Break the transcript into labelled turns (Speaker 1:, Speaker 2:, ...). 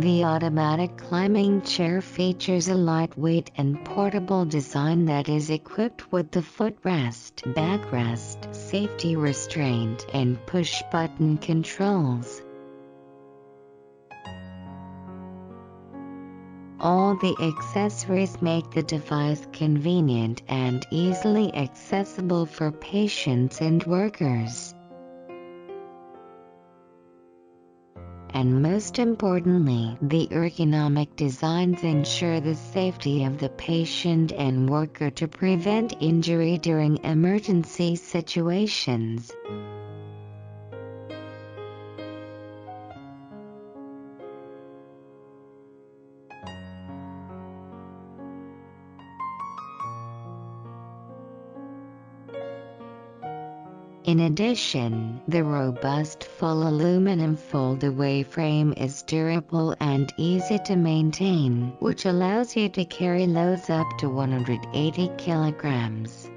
Speaker 1: The automatic climbing chair features a lightweight and portable design that is equipped with the footrest, backrest, safety restraint, and push-button controls. All the accessories make the device convenient and easily accessible for patients and workers. And most importantly, the ergonomic designs ensure the safety of the patient and worker to prevent injury during emergency situations. In addition, the robust full aluminum fold-away frame is durable and easy to maintain, which allows you to carry loads up to 180 kilograms.